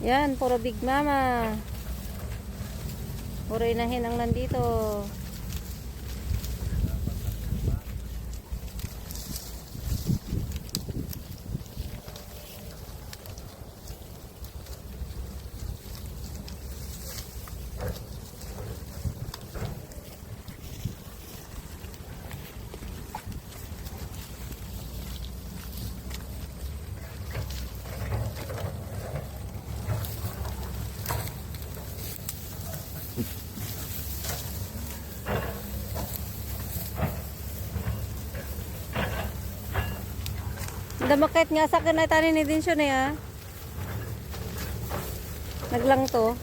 Yan, puro Big Mama. Puro inahin ang nandito. Damakit nga sa akin ay tanin ni din siya na ya. Naglang to.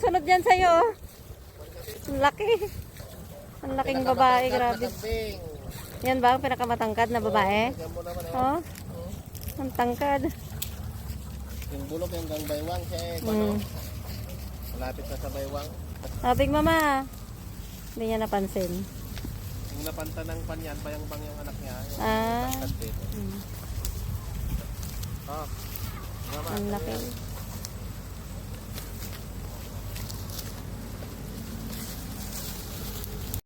Sunod yan sa'yo. Ang laki. Ang laking babae, grabe. Yan ba ang pinakamatangkad na babae? Oh, ang tangkad. Yung bulok yung gang baywang siya malapit na sa baywang. Big Mama. Hindi niya napansin. Yung napanta ng panyan, bayang-bang yung anak niya. Ah. Ang Ang laki.